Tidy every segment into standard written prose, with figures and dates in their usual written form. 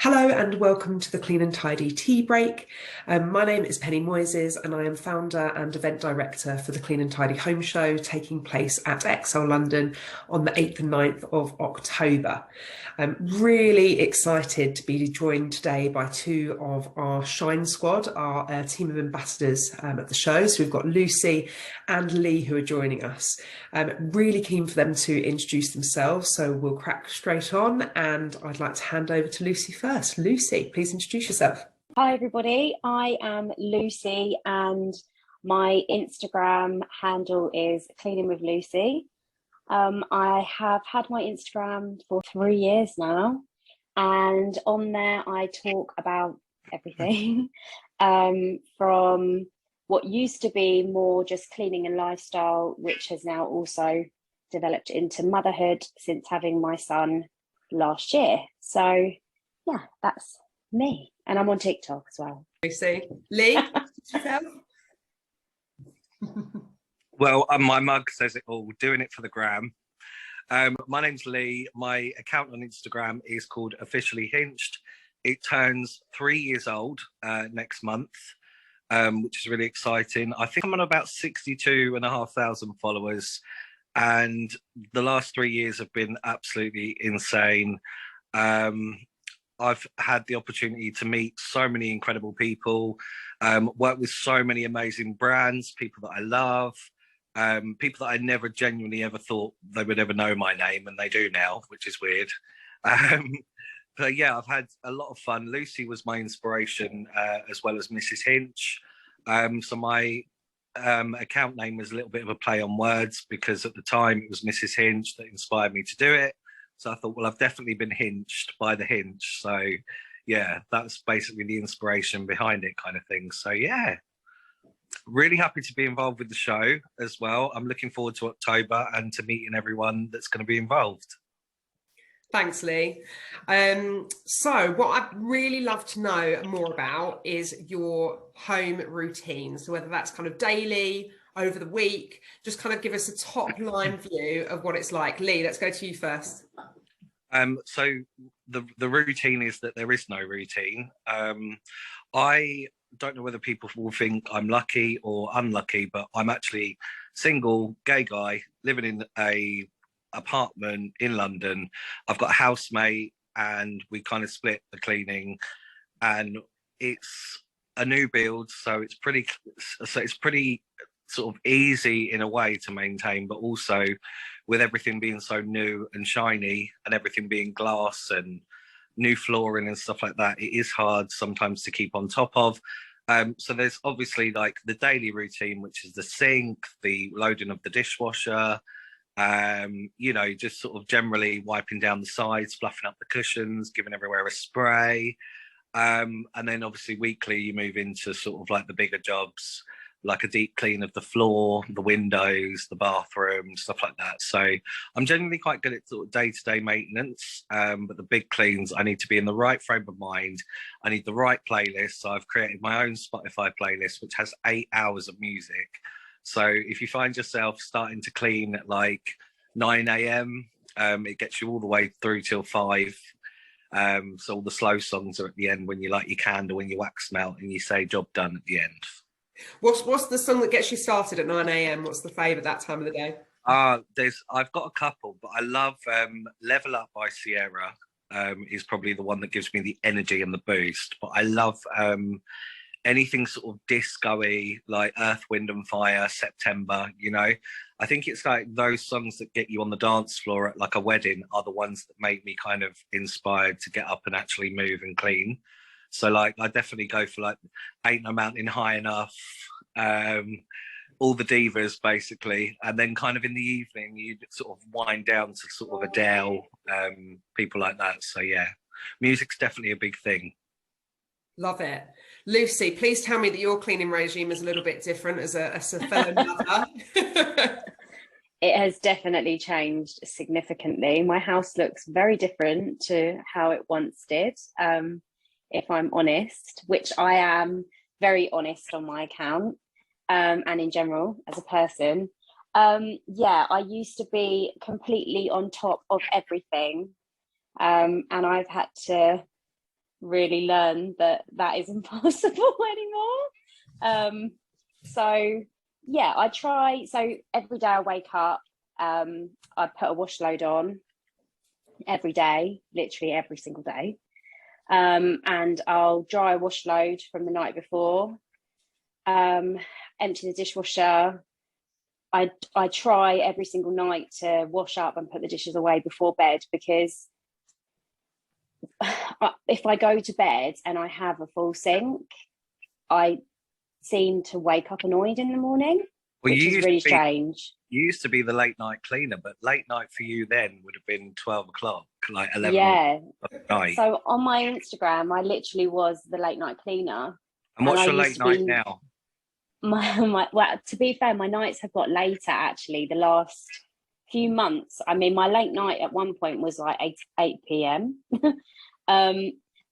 Hello and welcome to the Clean and Tidy Tea Break. My name is Penny Moyses and I am founder and event director for the Clean and Tidy Home Show taking place at Excel London on the 8th and 9th of October. I'm really excited to be joined today by two of our Shine Squad, our team of ambassadors at the show. So we've got Lucy and Lee who are joining us. Really keen for them to introduce themselves, so we'll crack straight on and I'd like to hand over to Lucy first. Lucy, please introduce yourself. Hi everybody, I am Lucy and my Instagram handle is Cleaning with Lucy. I have had my Instagram for 3 years now, and on there I talk about everything from what used to be more just cleaning and lifestyle, which has now also developed into motherhood since having my son last year. So yeah, that's me. And I'm on TikTok as well. Lucy. Lee, yourself? Well, my mug says it all, doing it for the gram. My name's Lee. My account on Instagram is called Officially Hinged. It turns 3 years old next month, which is really exciting. I think I'm on about 62,500 followers. And the last 3 years have been absolutely insane. I've had the opportunity to meet so many incredible people, work with so many amazing brands, people that I love, people that I never genuinely ever thought they would ever know my name, and they do now, which is weird. But yeah, I've had a lot of fun. Lucy was my inspiration, as well as Mrs. Hinch. So my account name was a little bit of a play on words because at the time it was Mrs. Hinch that inspired me to do it. So I thought, well, I've definitely been hinged by the hinge. So yeah, that's basically the inspiration behind it kind of thing. So yeah, really happy to be involved with the show as well. I'm looking forward to October and to meeting everyone that's going to be involved. Thanks, Lee. So what I'd really love to know more about is your home routine. So whether that's kind of daily, over the week, just kind of give us a top line view of what it's like. Lee, let's go to you first. So the routine is that there is no routine. I don't know whether people will think I'm lucky or unlucky, but I'm actually single, gay guy, living in a apartment in London. I've got a housemate and we kind of split the cleaning, and it's a new build, so it's pretty sort of easy in a way to maintain, but also with everything being so new and shiny and everything being glass and new flooring and stuff like that, it is hard sometimes to keep on top of. So there's obviously like the daily routine, which is the sink, the loading of the dishwasher, just sort of generally wiping down the sides, fluffing up the cushions, giving everywhere a spray. And then obviously weekly you move into sort of like the bigger jobs, like a deep clean of the floor, the windows, the bathroom, stuff like that. So I'm generally quite good at sort of day-to-day maintenance, but the big cleans, I need to be in the right frame of mind. I need the right playlist. So I've created my own Spotify playlist, which has 8 hours of music. So if you find yourself starting to clean at like 9 a.m., it gets you all the way through till 5. So all the slow songs are at the end when you light your candle, when your wax melt, and you say job done at the end. What's the song that gets you started at 9 a.m? What's the favourite that time of the day? I've got a couple, but I love Level Up by Sierra. Is probably the one that gives me the energy and the boost. But I love anything sort of disco-y, like Earth, Wind and Fire, September, I think it's like those songs that get you on the dance floor at like a wedding are the ones that make me kind of inspired to get up and actually move and clean. So like I definitely go for like Ain't No Mountain High Enough, all the divas basically, and then kind of in the evening you sort of wind down to sort of Adele, people like that. So yeah, music's definitely a big thing. Love it. Lucy, please tell me that your cleaning regime is a little bit different as a fellow mother. It has definitely changed significantly. My house looks very different to how it once did, if I'm honest, which I am very honest on my account, and in general as a person. Yeah, I used to be completely on top of everything, and I've had to really learn that is impossible anymore. So yeah, I try. So every day I wake up, I put a wash load on every day, literally every single day. And I'll dry a wash load from the night before, empty the dishwasher. I try every single night to wash up and put the dishes away before bed, because if I go to bed and I have a full sink, I seem to wake up annoyed in the morning, which is really strange. You used to be the late night cleaner, but late night for you then would have been 12 o'clock, like 11 yeah. at night. So on my Instagram, I literally was the late night cleaner. And what's your late night now? Well, to be fair, my nights have got later actually the last few months. I mean, my late night at one point was like 8 p.m.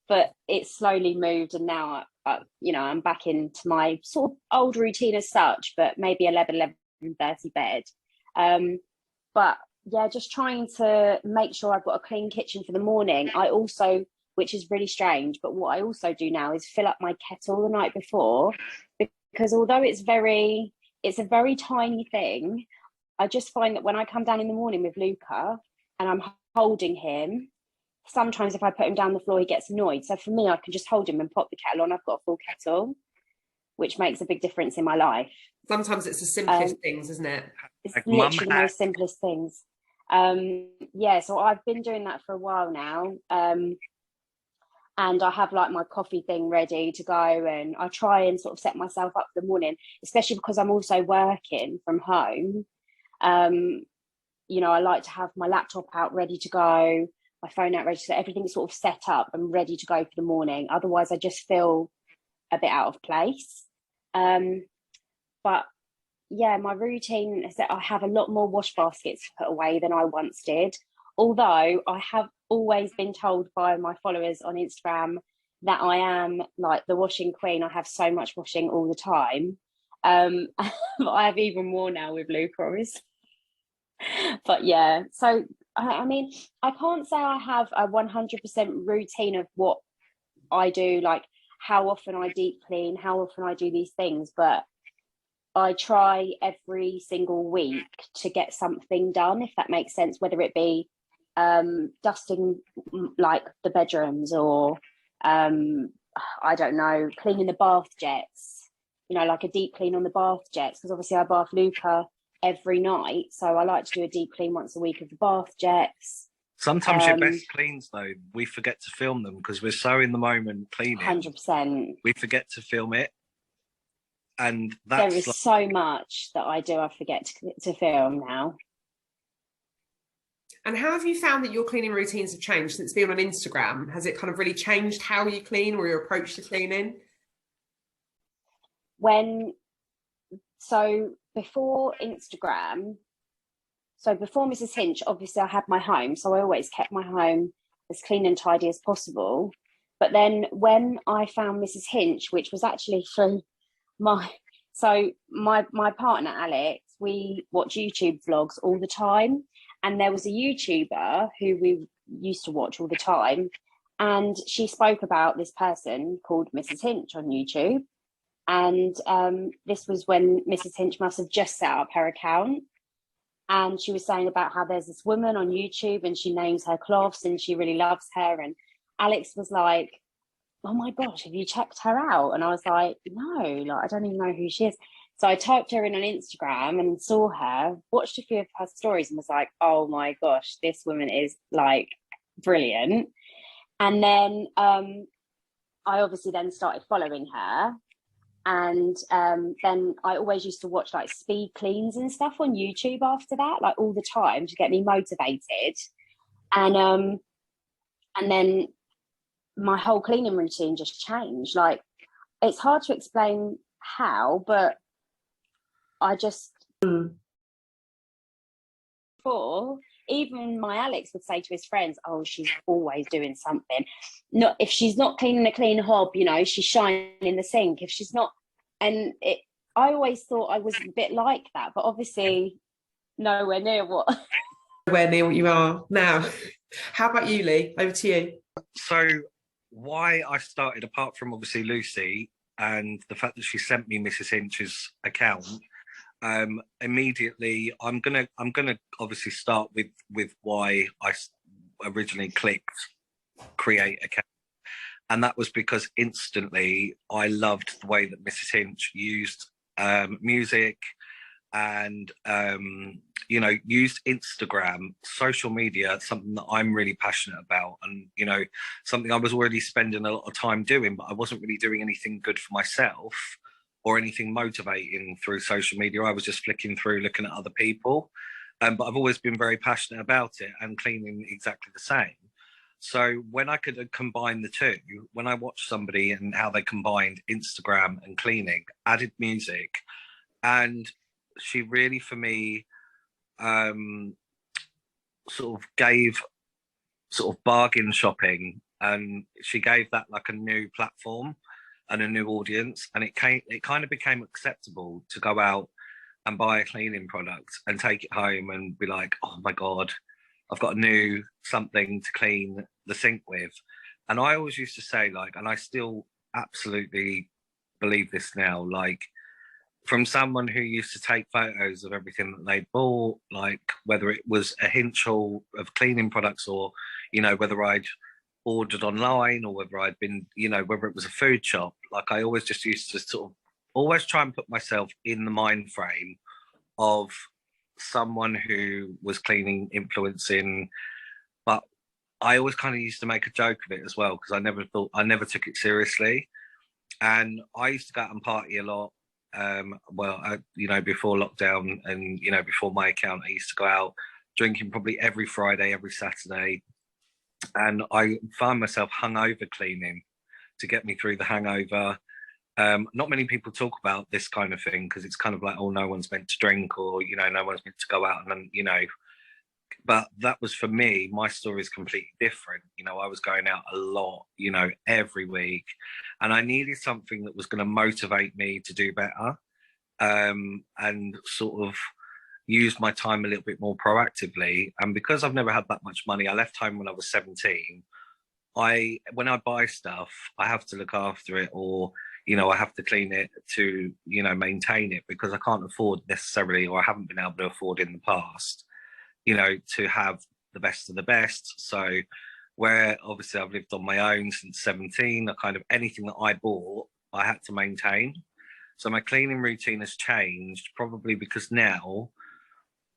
But it slowly moved, and now I'm back into my sort of old routine as such, but maybe 11:30 bed. But yeah, just trying to make sure I've got a clean kitchen for the morning. I also, which is really strange, but what I also do now is fill up my kettle the night before, because although it's a very tiny thing, I just find that when I come down in the morning with Luca and I'm holding him, sometimes if I put him down the floor, he gets annoyed. So for me, I can just hold him and pop the kettle on. I've got a full kettle, which makes a big difference in my life. Sometimes it's the simplest things, isn't it? It's literally the most simplest things. Yeah, so I've been doing that for a while now. And I have like my coffee thing ready to go, and I try and sort of set myself up for the morning, especially because I'm also working from home. I like to have my laptop out ready to go, my phone out ready, so everything's sort of set up and ready to go for the morning. Otherwise, I just feel a bit out of place. But yeah, my routine is that I have a lot more wash baskets to put away than I once did. Although I have always been told by my followers on Instagram that I am like the washing queen. I have so much washing all the time. But I have even more now with Luca, obviously. But yeah, so I mean, I can't say I have a 100% routine of what I do, like how often I deep clean, how often I do these things, but I try every single week to get something done, if that makes sense, whether it be dusting like the bedrooms, or I don't know, cleaning the bath jets, like a deep clean on the bath jets, because obviously I bath Luca every night, so I like to do a deep clean once a week of the bath jets. Sometimes your best cleans, though, we forget to film them because we're so in the moment cleaning. 100%. We forget to film it. And that's there is so much that I do, I forget to film now. And how have you found that your cleaning routines have changed since being on Instagram? Has it kind of really changed how you clean or your approach to cleaning? So before Instagram, so before Mrs. Hinch, obviously I had my home, so I always kept my home as clean and tidy as possible. But then when I found Mrs. Hinch, which was actually through my partner Alex, we watch YouTube vlogs all the time, and there was a YouTuber who we used to watch all the time, and she spoke about this person called Mrs. Hinch on YouTube. And this was when Mrs. Hinch must have just set up her account, and she was saying about how there's this woman on YouTube and she names her cloths and she really loves her. And Alex was like, oh my gosh, have you checked her out? And I was like, no, like I don't even know who she is. So I typed her in on Instagram and saw her, watched a few of her stories, and was like, oh my gosh, this woman is like brilliant. And then I obviously then started following her. And then I always used to watch like speed cleans and stuff on YouTube after that, like all the time, to get me motivated. And then my whole cleaning routine just changed. Like, it's hard to explain how, but I just before, even my Alex would say to his friends, oh, she's always doing something. Not if she's not cleaning a clean hob, she's shining the sink. If she's not, and I always thought I was a bit like that, but obviously nowhere near what you are now. How about you, Lee? Over to you. So why I started, apart from obviously Lucy and the fact that she sent me Mrs. Hinch's account, immediately I'm gonna obviously start with why I originally clicked create account, and that was because instantly I loved the way that Mrs. Hinch used music and used Instagram, social media, something that I'm really passionate about, and something I was already spending a lot of time doing, but I wasn't really doing anything good for myself or anything motivating through social media. I was just flicking through, looking at other people, but I've always been very passionate about it, and cleaning exactly the same. So when I could combine the two, when I watched somebody and how they combined Instagram and cleaning, added music, and she really, for me, sort of gave sort of bargain shopping, and she gave that like a new platform and a new audience, and it kind of became acceptable to go out and buy a cleaning product and take it home and be like, oh my god, I've got a new something to clean the sink with. And I always used to say, like, and I still absolutely believe this now, like, from someone who used to take photos of everything that they bought, like whether it was a hinge haul of cleaning products, or whether I'd ordered online, or whether I'd been, whether it was a food shop, like I always just used to sort of always try and put myself in the mind frame of someone who was cleaning, influencing, but I always kind of used to make a joke of it as well, because I never took it seriously. And I used to go out and party a lot. Before lockdown, and before my account, I used to go out drinking probably every Friday, every Saturday, and I find myself hungover cleaning to get me through the hangover. Not many people talk about this kind of thing, because it's kind of like, oh, no one's meant to drink, or no one's meant to go out, and but that was, for me, my story is completely different. I was going out a lot, every week, and I needed something that was going to motivate me to do better, and sort of use my time a little bit more proactively. And because I've never had that much money, I left home when I was 17. When I buy stuff, I have to look after it, or I have to clean it to maintain it, because I can't afford necessarily, or I haven't been able to afford in the past, to have the best of the best. So where obviously I've lived on my own since 17, I kind of, anything that I bought, I had to maintain. So my cleaning routine has changed, probably because now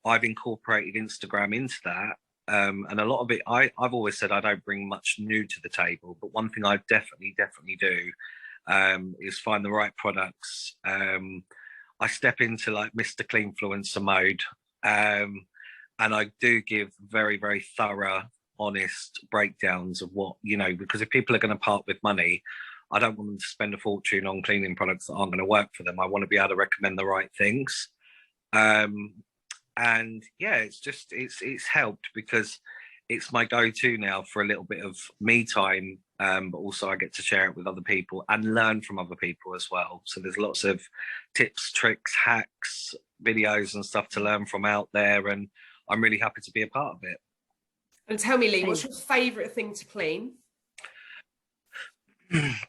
I've incorporated Instagram into that. And a lot of it, I've always said I don't bring much new to the table, but one thing I definitely do is find the right products. I step into like Mr. Cleanfluencer mode, and I do give very, very thorough, honest breakdowns of what, because if people are going to part with money, I don't want them to spend a fortune on cleaning products that aren't going to work for them. I want to be able to recommend the right things. And yeah, it's helped, because it's my go-to now for a little bit of me time, but also I get to share it with other people and learn from other people as well. So there's lots of tips, tricks, hacks, videos and stuff to learn from out there, and I'm really happy to be a part of it. And tell me, Lee, what's your favourite thing to clean?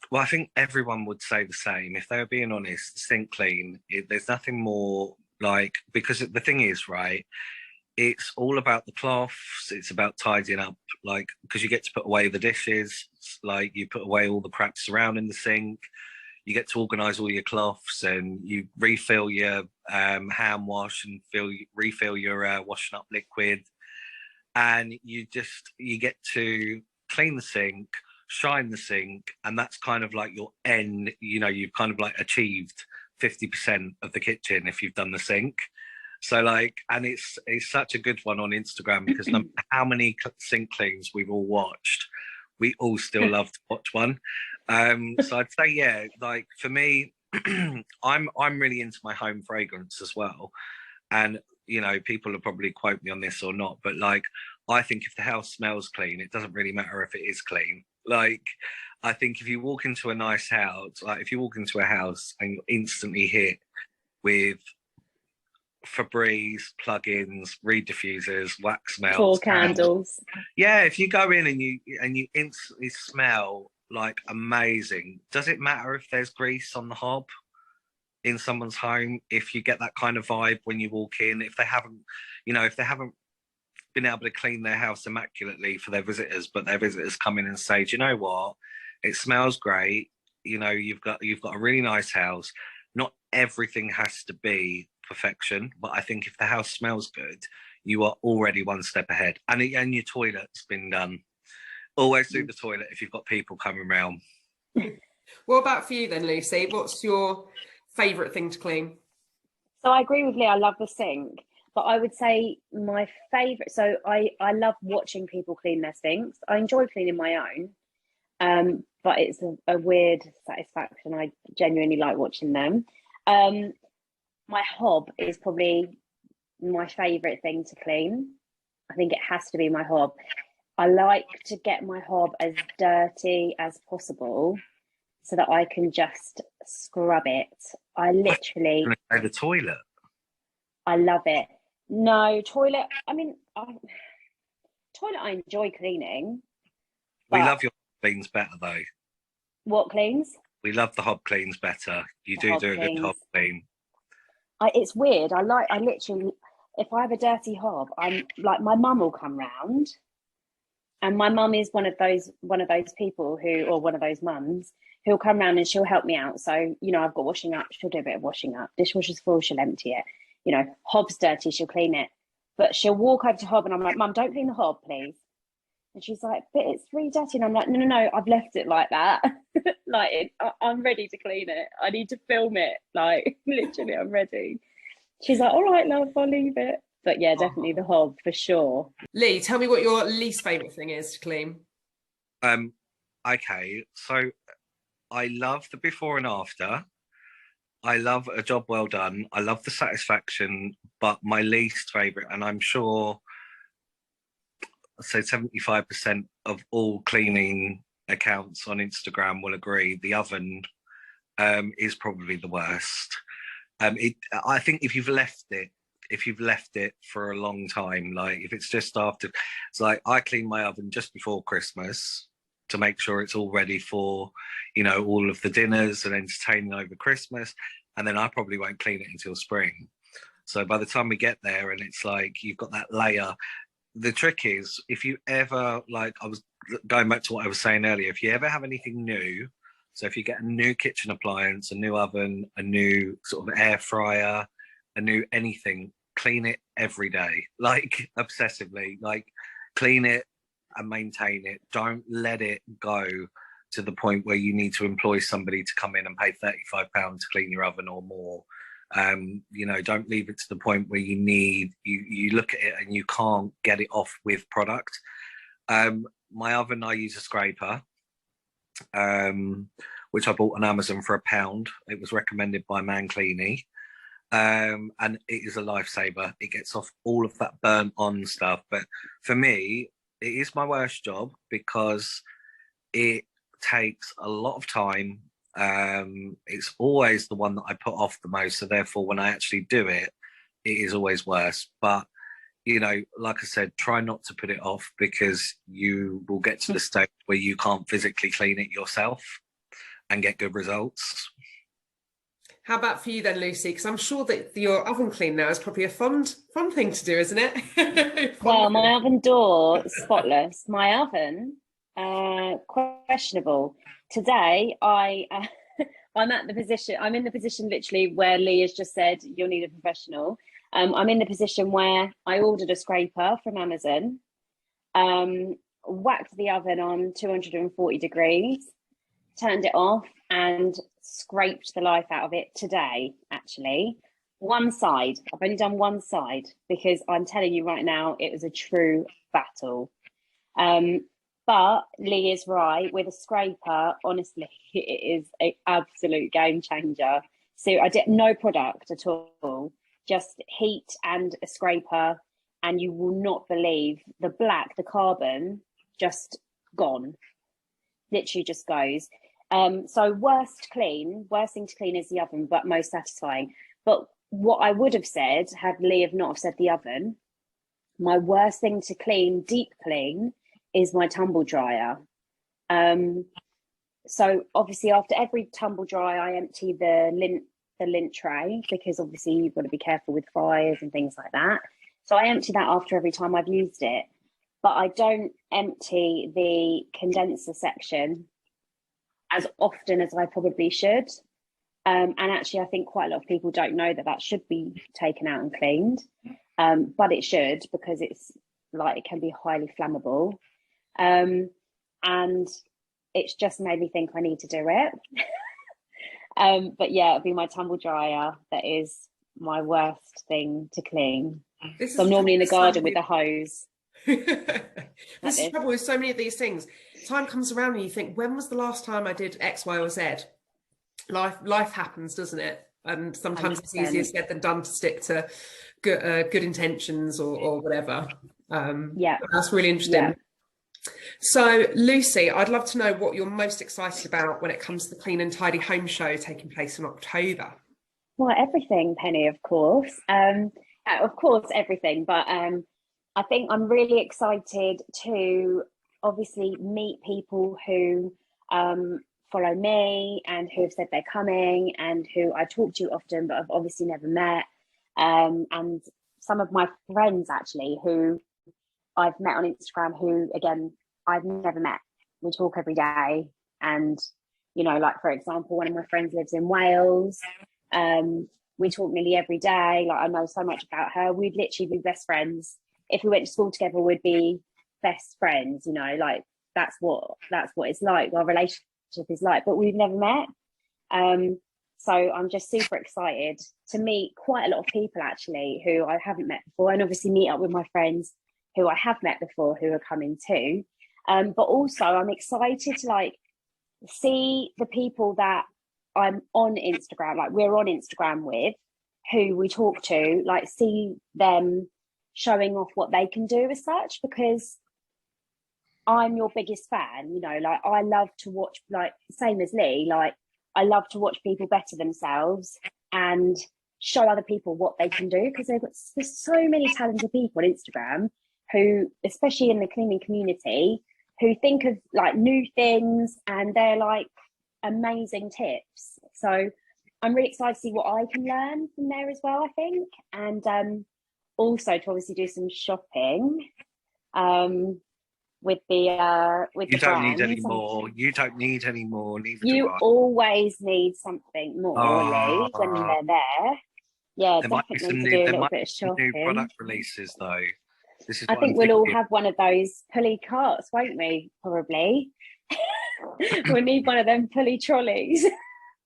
Well, I think everyone would say the same. If they were being honest, sink clean, there's nothing more like, because the thing is, right, it's all about the cloths, it's about tidying up, like, because you get to put away the dishes, like you put away all the crap surrounding the sink, you get to organise all your cloths, and you refill your hand wash and refill your washing up liquid, and you get to clean the sink, shine the sink, and that's kind of like your end. You've kind of like achieved 50% of the kitchen if you've done the sink. So like, and it's such a good one on Instagram, because no matter how many sink cleans we've all watched, we all still love to watch one. So I'd say, yeah, like for me, I'm really into my home fragrance as well. And people will probably quote me on this or not, but like, I think if the house smells clean, it doesn't really matter if it is clean. Like, I think if you walk into a nice house, like if you walk into a house and you're instantly hit with Febreze, plugins, reed diffusers, wax melts, Four candles. yeah, if you go in and you instantly smell like amazing. Does it matter if there's grease on the hob in someone's home? If you get that kind of vibe when you walk in, if they haven't, if they haven't been able to clean their house immaculately for their visitors, but their visitors come in and say, do you know what? It smells great. You've got a really nice house. Not everything has to be perfection, but I think if the house smells good, you are already one step ahead. And your toilet's been done. Always do the toilet if you've got people coming round. What about for you then, Lucy? What's your favourite thing to clean? So I agree with Lee. I love the sink, but I would say my favourite. So I love watching people clean their sinks. I enjoy cleaning my own, but it's a weird satisfaction. I genuinely like watching them. My hob is probably my favourite thing to clean. I think it has to be my hob. I like to get my hob as dirty as possible so that I can just scrub it. I literally... The toilet? I love it. No, toilet, toilet I enjoy cleaning. We love your cleans better though. What cleans? We love the hob cleans better. You do a good hob clean. It's weird. I literally, if I have a dirty hob, I'm like, my mum will come round, and my mum is one of those people or one of those mums who'll come round and she'll help me out. So, I've got washing up, she'll do a bit of washing up. Dishwasher's full, she'll empty it. Hob's dirty, she'll clean it. But she'll walk over to hob and I'm like, Mum, don't clean the hob, please. And she's like, but it's really dirty. And I'm like, no, I've left it like that. I'm ready to clean it. I need to film it. Like, literally, I'm ready. She's like, all right, love, I'll leave it. But yeah, definitely the hob for sure. Lee, tell me what your least favourite thing is to clean. Okay, so I love the before and after. I love a job well done. I love the satisfaction, but my least favourite, and I'm sure I'd say 75% of all cleaning accounts on Instagram will agree, the oven is probably the worst. I think if you've left it for a long time, like if it's just after, it's like I clean my oven just before Christmas to make sure it's all ready for, all of the dinners and entertaining over Christmas. And then I probably won't clean it until spring. So by the time we get there and it's like, you've got that layer. The trick is, if you ever, like I was going back to what I was saying earlier, if you ever have anything new, so if you get a new kitchen appliance, a new oven, a new sort of air fryer, a new anything, clean it every day, like obsessively, like clean it and maintain it. Don't let it go to the point where you need to employ somebody to come in and pay £35 to clean your oven or more. Don't leave it to the point where you look at it and you can't get it off with product. My oven, I use a scraper, which I bought on Amazon for £1. It was recommended by Man Cleany. And it is a lifesaver. It gets off all of that burnt on stuff. But for me, it is my worst job because it takes a lot of time. It's always the one that I put off the most. So therefore, when I actually do it, it is always worse. But, like I said, try not to put it off because you will get to the stage where you can't physically clean it yourself and get good results. How about for you then, Lucy? Because I'm sure that your oven clean now is probably a fun thing to do, isn't it? Well, my oven door, spotless. My oven, questionable. Today, I'm in the position literally where Lee has just said, you'll need a professional. I'm in the position where I ordered a scraper from Amazon, whacked the oven on 240 degrees, turned it off and scraped the life out of it today, actually. One side. I've only done one side because I'm telling you right now, it was a true battle. But Lee is right. With a scraper, honestly, it is an absolute game changer. So I did no product at all, just heat and a scraper, and you will not believe the carbon, just gone. Literally just goes. So worst thing to clean is the oven, but most satisfying. But what I would have said, had Lee have not have said the oven, my worst thing to clean, deep clean, is my tumble dryer. So obviously after every tumble dry, I empty the lint tray, because obviously you've got to be careful with fires and things like that. So I empty that after every time I've used it, but I don't empty the condenser section as often as I probably should. And actually, I think quite a lot of people don't know that that should be taken out and cleaned, but it should, because it's like, it can be highly flammable. And it's just made me think I need to do it. But yeah, it'll be my tumble dryer that is my worst thing to clean. So I'm normally in the garden with the hose. This is the trouble with so many of these things. Time comes around and you think, when was the last time I did X, Y, or Z? Life happens, doesn't it? And sometimes 100%. It's easier said than done to stick to good intentions or whatever. Yeah, that's really interesting. Yeah. So, Lucy, I'd love to know what you're most excited about when it comes to the Clean and Tidy Home Show taking place in October. Well, everything, Penny, of course. Everything. But I think I'm really excited to obviously meet people who follow me and who have said they're coming and who I talk to often, but I've obviously never met. And some of my friends, actually, who I've met on Instagram, who, again, I've never met. We talk every day. And, you know, like, for example, one of my friends lives in Wales. We talk nearly every day. Like, I know so much about her. We'd literally be best friends. If we went to school together, we'd be best friends, you know, like that's what it's like. Our relationship is like, but we've never met. So I'm just super excited to meet quite a lot of people, actually, who I haven't met before, and obviously meet up with my friends who I have met before who are coming too. But also I'm excited to like see the people that I'm on Instagram, like we're on Instagram with, who we talk to, like see them showing off what they can do as such, because I'm your biggest fan, you know, like I love to watch, like same as Lee, like I love to watch people better themselves and show other people what they can do, because there's so many talented people on Instagram who, especially in the cleaning community, who think of like new things and they're like amazing tips. So I'm really excited to see what I can learn from there as well, I think. And also to obviously do some shopping with the you don't need any more. You don't need any more. Neither you do I. always need something more, Lee, when they're there. Yeah, there definitely to do a little bit of shopping. New product releases though. This is I think we'll all have one of those pulley carts, won't we? Probably. We'll need one of them pulley trolleys.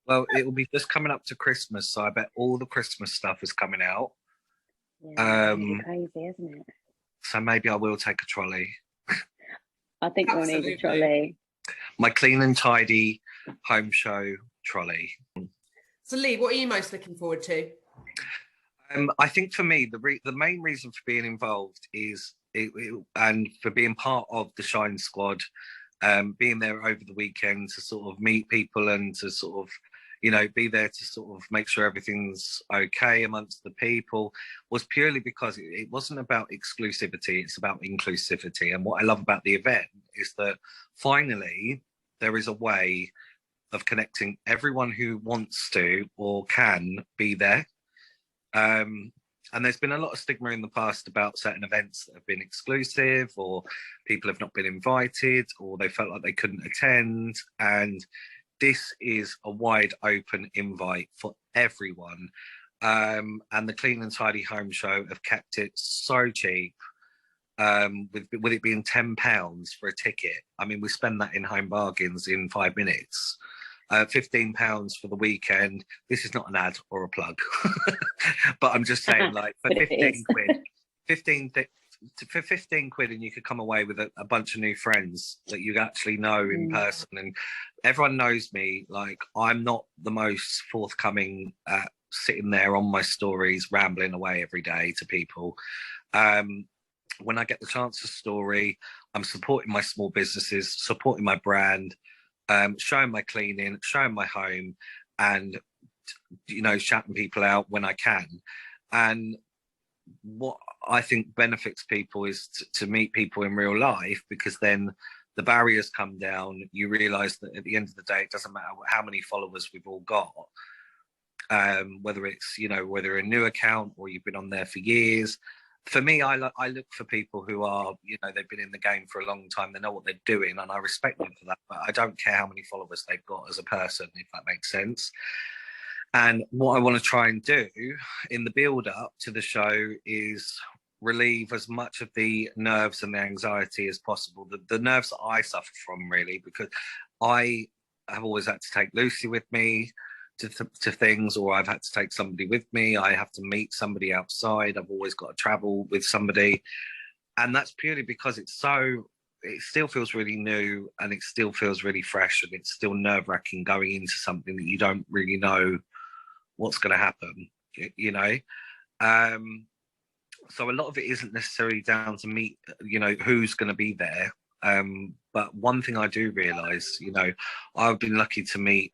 Well, it will be just coming up to Christmas, so I bet all the Christmas stuff is coming out. Yeah, crazy, isn't it? So maybe I will take a trolley. I think we'll need a trolley. My Clean and Tidy Home Show trolley. So, Lee, what are you most looking forward to? I think for me, the main reason for being involved is and for being part of the Shine Squad, being there over the weekend to sort of meet people and to sort of, you know, be there to sort of make sure everything's okay amongst the people, was purely because it wasn't about exclusivity, it's about inclusivity. And what I love about the event is that finally there is a way of connecting everyone who wants to or can be there. And there's been a lot of stigma in the past about certain events that have been exclusive, or people have not been invited, or they felt like they couldn't attend. And this is a wide open invite for everyone. And the Clean and Tidy Home Show have kept it so cheap, with it being £10 for a ticket. I mean, we spend that in Home Bargains in 5 minutes. £15 for the weekend. This is not an ad or a plug, but I'm just saying, like, for 15 quid, for 15 quid, and you could come away with a bunch of new friends that you actually know in person. And everyone knows me. Like, I'm not the most forthcoming at sitting there on my stories, rambling away every day to people. When I get the chance to story, I'm supporting my small businesses, supporting my brand, showing my cleaning, showing my home, and, you know, shouting people out when I can. And what I think benefits people is to meet people in real life, because then the barriers come down, you realise that at the end of the day, it doesn't matter how many followers we've all got, whether it's, you know, whether a new account or you've been on there for years. For me, I look for people who are, you know, they've been in the game for a long time, they know what they're doing, and I respect them for that, but I don't care how many followers they've got as a person, if that makes sense. And what I want to try and do in the build up to the show is relieve as much of the nerves and the anxiety as possible. The nerves that I suffer from, really, because I have always had to take Lucy with me to things, or I've had to take somebody with me. I have to meet somebody outside. I've always got to travel with somebody. And that's purely because it still feels really new, and it still feels really fresh, and it's still nerve-wracking going into something that you don't really know what's going to happen, you know. So a lot of it isn't necessarily down to me, you know, who's going to be there. But one thing I do realise, you know, I've been lucky to meet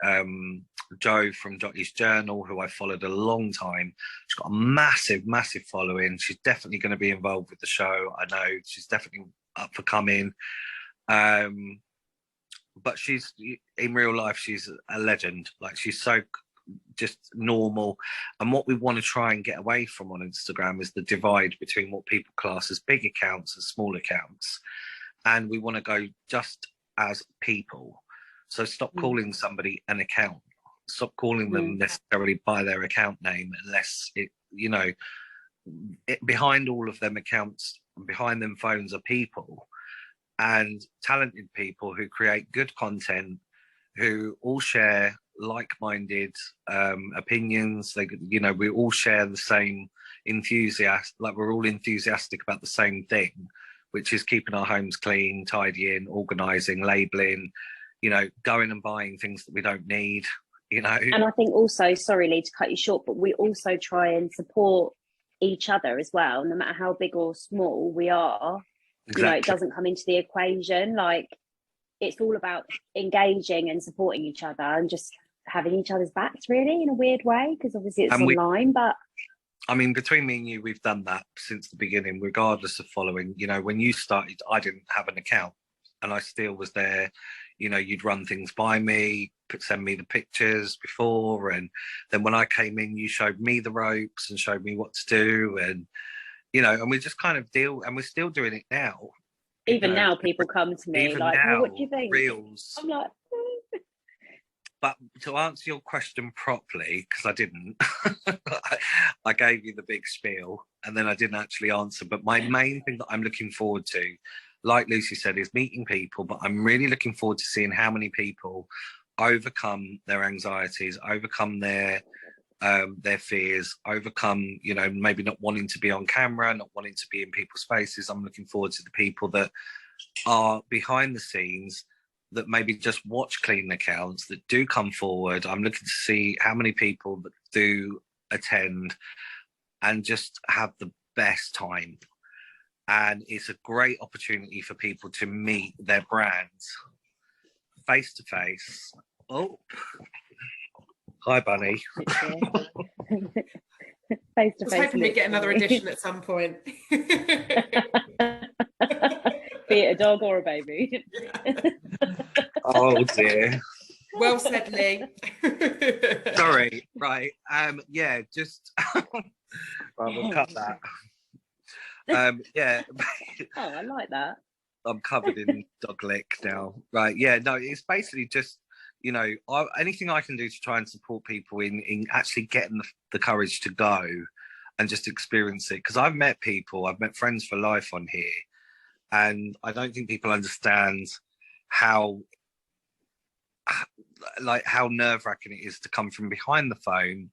Jo from Jottie's Journal, who I followed a long time. She's got a massive, massive following. She's definitely going to be involved with the show. I know she's definitely up for coming. But she's, in real life, she's a legend. Like, she's so just normal. And what we want to try and get away from on Instagram is the divide between what people class as big accounts and small accounts. And we want to go just as people. So stop calling somebody an account. Stop calling them necessarily by their account name, unless it, you know, behind all of them accounts, behind them phones are people, and talented people who create good content, who all share like-minded opinions. They, you know, we all share the same enthusiasm, like we're all enthusiastic about the same thing, which is keeping our homes clean, tidying, organising, labelling, you know, going and buying things that we don't need, you know. And I think also, sorry Lee to cut you short, but we also try and support each other as well, no matter how big or small we are. Exactly. You know, it doesn't come into the equation. Like, it's all about engaging and supporting each other and just having each other's backs, really, in a weird way, because obviously it's online. But I mean, between me and you, we've done that since the beginning, regardless of following. You know, when you started, I didn't have an account, and I still was there. You know, you'd run things by me, send me the pictures before, and then when I came in, you showed me the ropes and showed me what to do, and, you know, and we just kind of deal, and we're still doing it now. Even now, people come to me like, now, what do you think? Reels. I'm like, But to answer your question properly, because I didn't, I gave you the big spiel and then I didn't actually answer. But my main thing that I'm looking forward to, like Lucy said, is meeting people. But I'm really looking forward to seeing how many people overcome their anxieties, overcome their fears, overcome, you know, maybe not wanting to be on camera, not wanting to be in people's faces. I'm looking forward to the people that are behind the scenes, that maybe just watch clean accounts, that do come forward. I'm looking to see how many people that do attend and just have the best time. And it's a great opportunity for people to meet their brands face to face. Oh, hi, Bunny. Face to face. I was hoping we'd get another edition at some point. Be it a dog or a baby. Oh dear. Well said, Lee. Sorry. Right. Yeah. Just. Right, we'll cut that. Yeah. Oh, I like that. I'm covered in dog lick now. Right. Yeah. No, it's basically just, you know, anything I can do to try and support people in actually getting the courage to go and just experience it. Because I've met friends for life on here, and I don't think people understand how nerve-wracking it is to come from behind the phone,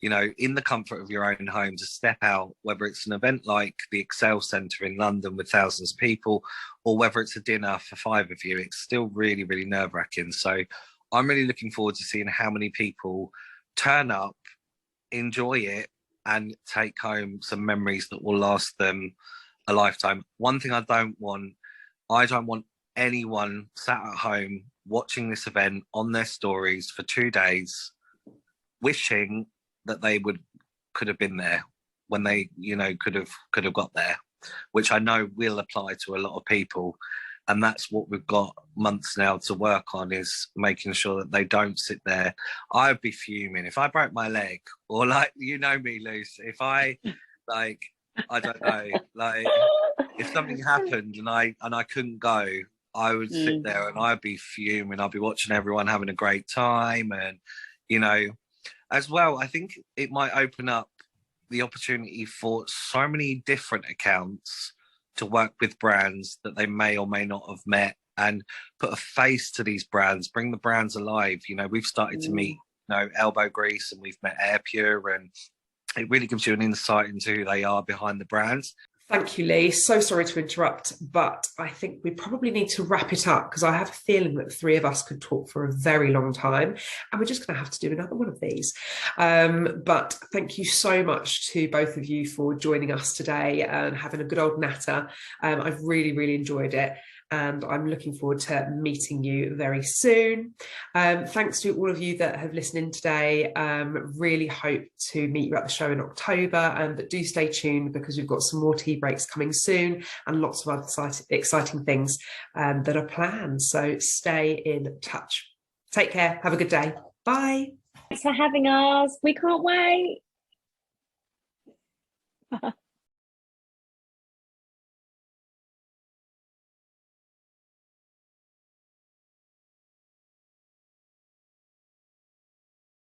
you know, in the comfort of your own home, to step out, whether it's an event like the Excel Centre in London with thousands of people, or whether it's a dinner for 5 of you. It's still really, really nerve-wracking. So I'm really looking forward to seeing how many people turn up, enjoy it, and take home some memories that will last them a lifetime. One thing I don't want anyone sat at home watching this event on their stories for 2 days, wishing that they could have been there when they, you know, could have got there, which I know will apply to a lot of people. And that's what we've got months now to work on, is making sure that they don't sit there. I'd be fuming if I broke my leg, or like, you know me, Luce, if I like, I don't know, like if something happened and I couldn't go, I would sit there and I'd be fuming. I'd be watching everyone having a great time. And, you know, as well, I think it might open up the opportunity for so many different accounts to work with brands that they may or may not have met, and put a face to these brands, bring the brands alive. You know, we've started to meet, you know, Elbow Grease, and we've met Air Pure, and it really gives you an insight into who they are behind the brands. Thank you, Lee. So sorry to interrupt, but I think we probably need to wrap it up, because I have a feeling that the three of us could talk for a very long time, and we're just going to have to do another one of these. But thank you so much to both of you for joining us today and having a good old natter. I've really, really enjoyed it, and I'm looking forward to meeting you very soon. Thanks to all of you that have listened in today. Really hope to meet you at the show in October, but do stay tuned, because we've got some more tea breaks coming soon and lots of other exciting things that are planned. So stay in touch. Take care. Have a good day. Bye. Thanks for having us. We can't wait.